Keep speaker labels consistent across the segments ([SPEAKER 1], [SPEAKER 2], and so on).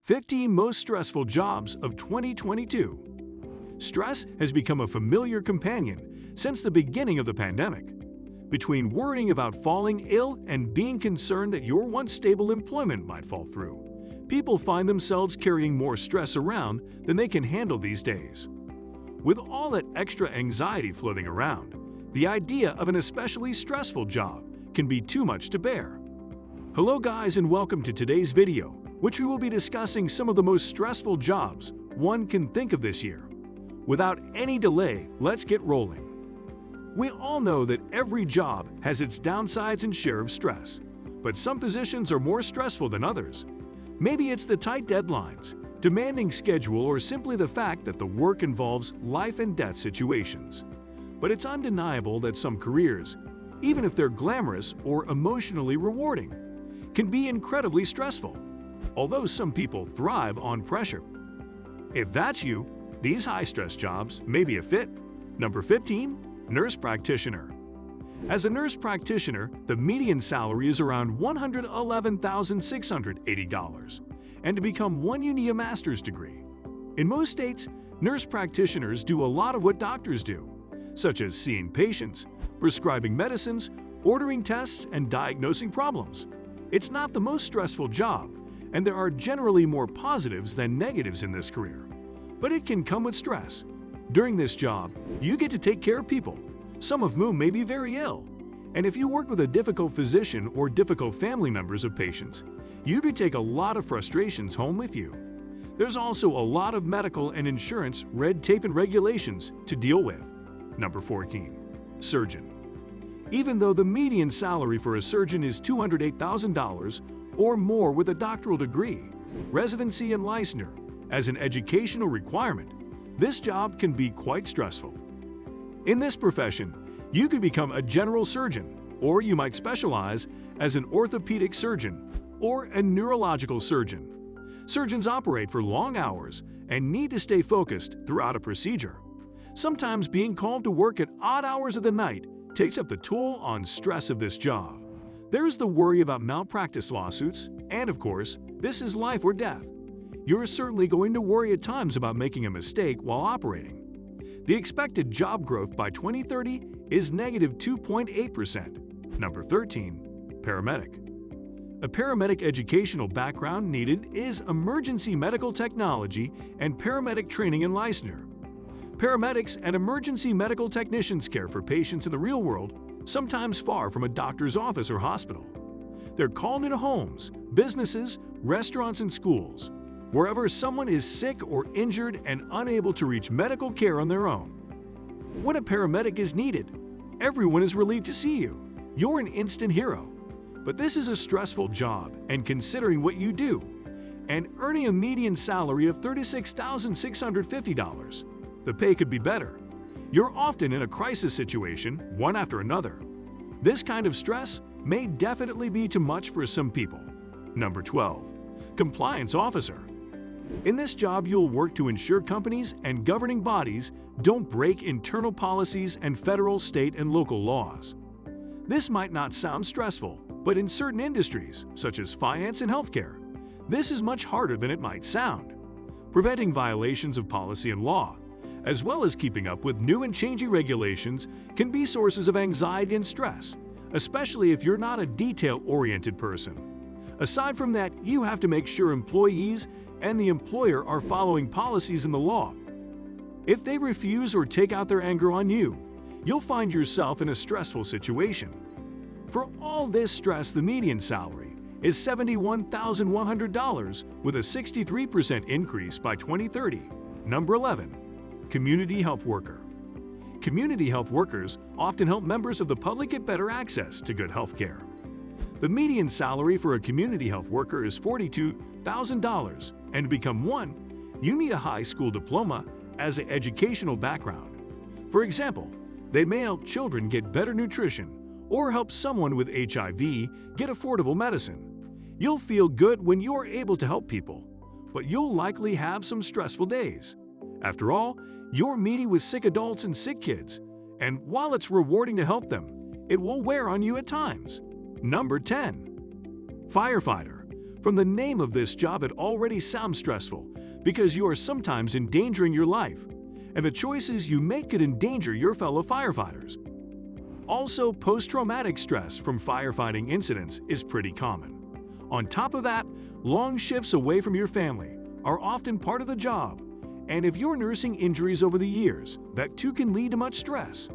[SPEAKER 1] 15 Most Stressful Jobs of 2022. Stress has become a familiar companion since the beginning of the pandemic. Between worrying about falling ill and being concerned that your once stable employment might fall through, people find themselves carrying more stress around than they can handle these days. With all that extra anxiety floating around, the idea of an especially stressful job can be too much to bear. Hello guys, and welcome to today's video, which we will be discussing some of the most stressful jobs one can think of this year. Without any delay, let's get rolling. We all know that every job has its downsides and share of stress, but some positions are more stressful than others. Maybe it's the tight deadlines, demanding schedule, or simply the fact that the work involves life and death situations. But it's undeniable that some careers, even if they're glamorous or emotionally rewarding, can be incredibly stressful, although some people thrive on pressure. If that's you, these high-stress jobs may be a fit. Number 15. Nurse Practitioner. As a nurse practitioner, the median salary is around $111,680, and to become one you need a master's degree. In most states, nurse practitioners do a lot of what doctors do, such as seeing patients, prescribing medicines, ordering tests, and diagnosing problems. It's not the most stressful job, and there are generally more positives than negatives in this career. But it can come with stress. During this job, you get to take care of people, some of whom may be very ill. And if you work with a difficult physician or difficult family members of patients, you could take a lot of frustrations home with you. There's also a lot of medical and insurance red tape and regulations to deal with. Number 14. Surgeon. Even though the median salary for a surgeon is $208,000 or more with a doctoral degree, residency, and licensure as an educational requirement, this job can be quite stressful. In this profession, you could become a general surgeon, or you might specialize as an orthopedic surgeon or a neurological surgeon. Surgeons operate for long hours and need to stay focused throughout a procedure. Sometimes being called to work at odd hours of the night takes up the toll on stress of this job. There's the worry about malpractice lawsuits, and of course, this is life or death. You're certainly going to worry at times about making a mistake while operating. The expected job growth by 2030 is -2.8%. Number 13. Paramedic. A paramedic educational background needed is emergency medical technology and paramedic training and licensure. Paramedics and emergency medical technicians care for patients in the real world, sometimes far from a doctor's office or hospital. They're called into homes, businesses, restaurants, and schools, wherever someone is sick or injured and unable to reach medical care on their own. When a paramedic is needed, everyone is relieved to see you. You're an instant hero. But this is a stressful job, and considering what you do, and earning a median salary of $36,650, the pay could be better. You're often in a crisis situation, one after another. This kind of stress may definitely be too much for some people. Number 12. Compliance Officer. In this job, you'll work to ensure companies and governing bodies don't break internal policies and federal, state, and local laws. This might not sound stressful, but in certain industries, such as finance and healthcare, this is much harder than it might sound. Preventing violations of policy and law, as well as keeping up with new and changing regulations, can be sources of anxiety and stress, especially if you're not a detail-oriented person. Aside from that, you have to make sure employees and the employer are following policies in the law. If they refuse or take out their anger on you, you'll find yourself in a stressful situation. For all this stress, the median salary is $71,100 with a 63% increase by 2030. Number 11. Community Health Worker. Community health workers often help members of the public get better access to good health care. The median salary for a community health worker is $42,000, and to become one, you need a high school diploma as an educational background. For example, they may help children get better nutrition or help someone with HIV get affordable medicine. You'll feel good when you're able to help people, but you'll likely have some stressful days. After all, you're meeting with sick adults and sick kids, and while it's rewarding to help them, it will wear on you at times. Number 10. Firefighter. From the name of this job, it already sounds stressful because you are sometimes endangering your life, and the choices you make could endanger your fellow firefighters. Also, post-traumatic stress from firefighting incidents is pretty common. On top of that, long shifts away from your family are often part of the job, and if you're nursing injuries over the years, that too can lead to much stress.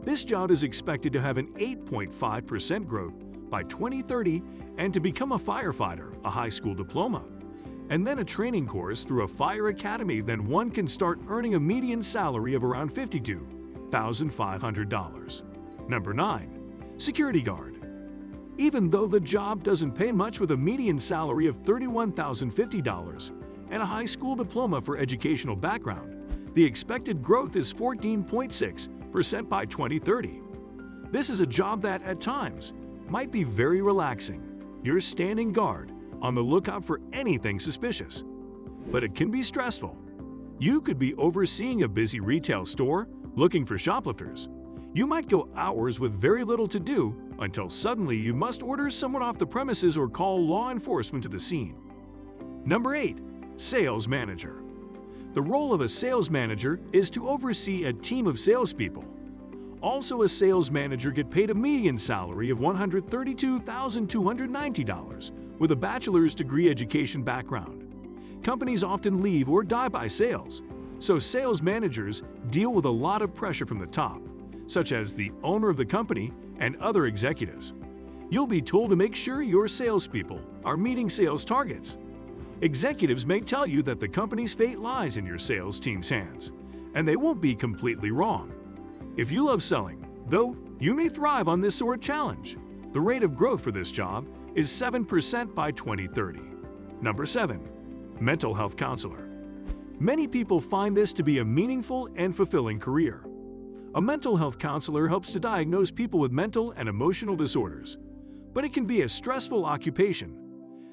[SPEAKER 1] This job is expected to have an 8.5% growth by 2030 and to become a firefighter, a high school diploma, and then a training course through a fire academy. Then one can start earning a median salary of around $52,500. Number 9. Security guard. Even though the job doesn't pay much with a median salary of $31,050 and a high school diploma for educational background, the expected growth is 14.6% by 2030. This is a job that, at times, might be very relaxing. You're standing guard, on the lookout for anything suspicious. But it can be stressful. You could be overseeing a busy retail store, looking for shoplifters. You might go hours with very little to do until suddenly you must order someone off the premises or call law enforcement to the scene. Number 8. Sales manager. The role of a sales manager is to oversee a team of salespeople. Also, a sales manager gets paid a median salary of $132,290 with a bachelor's degree education background. Companies often leave or die by sales, so sales managers deal with a lot of pressure from the top, such as the owner of the company and other executives. You'll be told to make sure your salespeople are meeting sales targets. Executives may tell you that the company's fate lies in your sales team's hands, and they won't be completely wrong. If you love selling, though, you may thrive on this sort of challenge. The rate of growth for this job is 7% by 2030. Number 7. Mental health counselor. Many people find this to be a meaningful and fulfilling career. A mental health counselor helps to diagnose people with mental and emotional disorders, but it can be a stressful occupation.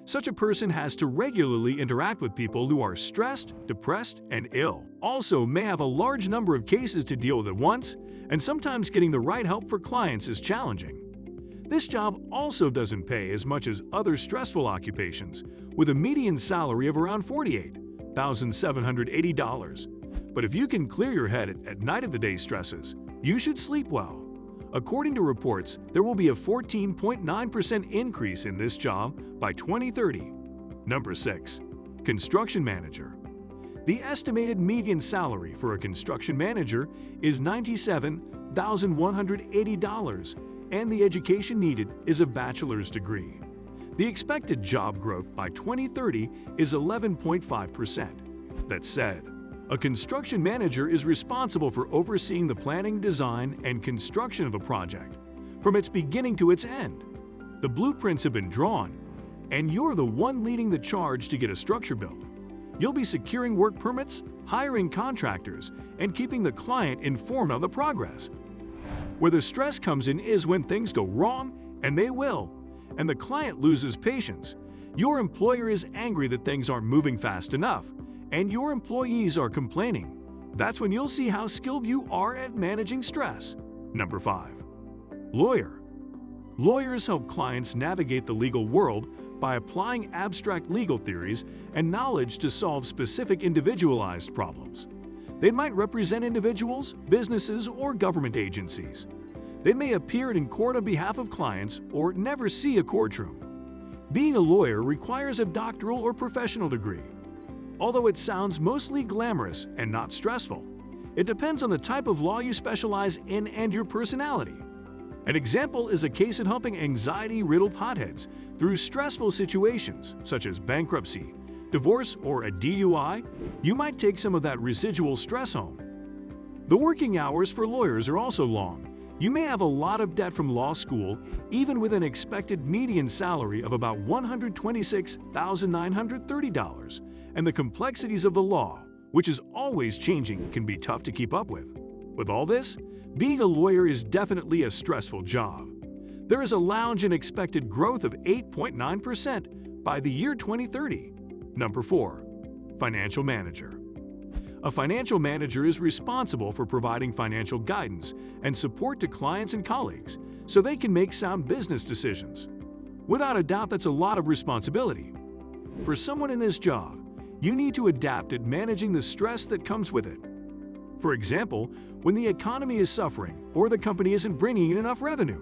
[SPEAKER 1] Such a person has to regularly interact with people who are stressed, depressed, and ill. Also, may have a large number of cases to deal with at once, and sometimes getting the right help for clients is challenging. This job also doesn't pay as much as other stressful occupations, with a median salary of around $48,780. But if you can clear your head at night of the day's stresses, you should sleep well. According to reports, there will be a 14.9% increase in this job by 2030. Number 6. Construction manager. The estimated median salary for a construction manager is $97,180, and the education needed is a bachelor's degree. The expected job growth by 2030 is 11.5%. That said, a construction manager is responsible for overseeing the planning, design, and construction of a project, from its beginning to its end. The blueprints have been drawn, and you're the one leading the charge to get a structure built. You'll be securing work permits, hiring contractors, and keeping the client informed on the progress. Where the stress comes in is when things go wrong, and they will, and the client loses patience. Your employer is angry that things aren't moving fast enough, and your employees are complaining. That's when you'll see how skilled you are at managing stress. Number 5. Lawyer. Lawyers help clients navigate the legal world by applying abstract legal theories and knowledge to solve specific individualized problems. They might represent individuals, businesses, or government agencies. They may appear in court on behalf of clients or never see a courtroom. Being a lawyer requires a doctoral or professional degree. Although it sounds mostly glamorous and not stressful, it depends on the type of law you specialize in and your personality. An example is a case in helping anxiety-riddled hotheads through stressful situations such as bankruptcy, divorce, or a DUI. You might take some of that residual stress home. The working hours for lawyers are also long. You may have a lot of debt from law school, even with an expected median salary of about $126,930, and the complexities of the law, which is always changing, can be tough to keep up with. With all this, being a lawyer is definitely a stressful job. There is a lounge and expected growth of 8.9% by the year 2030. Number 4. Financial manager. A financial manager is responsible for providing financial guidance and support to clients and colleagues so they can make sound business decisions. Without a doubt, that's a lot of responsibility. For someone in this job, you need to adapt at managing the stress that comes with it. For example, when the economy is suffering or the company isn't bringing in enough revenue,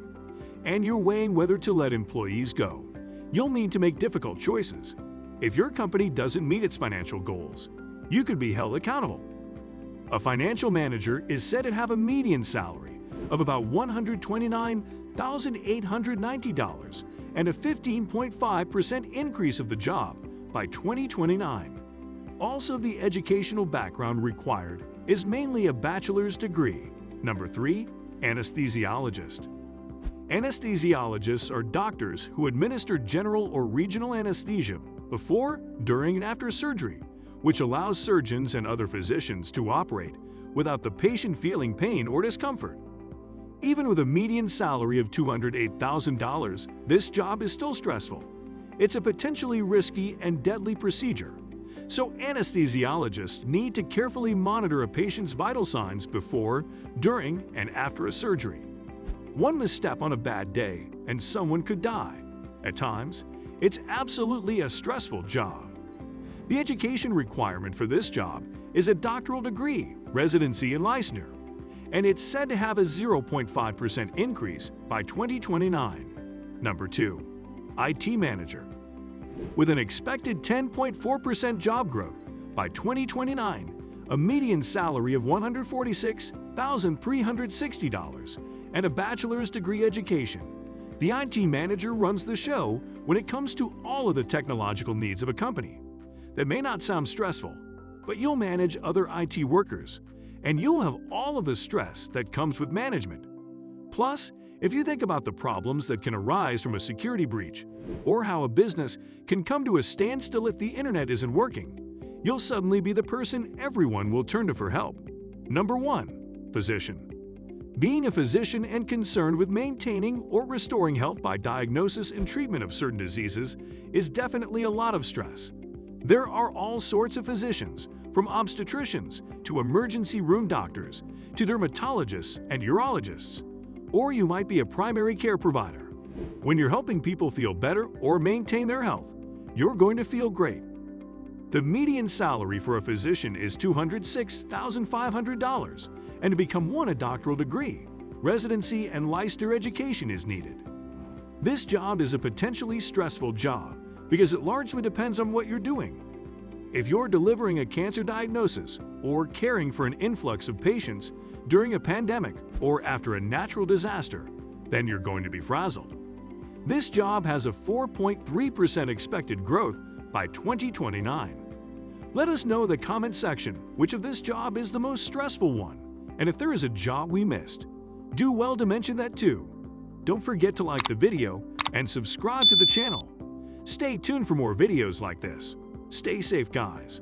[SPEAKER 1] and you're weighing whether to let employees go, you'll need to make difficult choices. If your company doesn't meet its financial goals, you could be held accountable. A financial manager is said to have a median salary of about $129,890 and a 15.5% increase of the job by 2029. Also, the educational background required is mainly a bachelor's degree. Number 3, anesthesiologist. Anesthesiologists are doctors who administer general or regional anesthesia before, during, and after surgery, which allows surgeons and other physicians to operate without the patient feeling pain or discomfort. Even with a median salary of $208,000, this job is still stressful. It's a potentially risky and deadly procedure, so anesthesiologists need to carefully monitor a patient's vital signs before, during, and after a surgery. One misstep on a bad day, and someone could die. At times, it's absolutely a stressful job. The education requirement for this job is a doctoral degree, residency, and licensure, and it's said to have a 0.5% increase by 2029. Number 2, IT manager. With an expected 10.4% job growth by 2029, a median salary of $146,360, and a bachelor's degree education, the IT manager runs the show when it comes to all of the technological needs of a company. That may not sound stressful, but you'll manage other IT workers, and you'll have all of the stress that comes with management. Plus, if you think about the problems that can arise from a security breach, or how a business can come to a standstill if the internet isn't working, you'll suddenly be the person everyone will turn to for help. Number 1, physician. Being a physician and concerned with maintaining or restoring health by diagnosis and treatment of certain diseases is definitely a lot of stress. There are all sorts of physicians, from obstetricians to emergency room doctors to dermatologists and urologists. Or you might be a primary care provider. When you're helping people feel better or maintain their health, you're going to feel great. The median salary for a physician is $206,500, and to become one, a doctoral degree, residency, and licensure education is needed. This job is a potentially stressful job because it largely depends on what you're doing. If you're delivering a cancer diagnosis or caring for an influx of patients during a pandemic or after a natural disaster, then you're going to be frazzled. This job has a 4.3% expected growth by 2029. Let us know in the comment section which of this job is the most stressful one, and if there is a job we missed. Do well to mention that too. Don't forget to like the video and subscribe to the channel. Stay tuned for more videos like this. Stay safe, guys.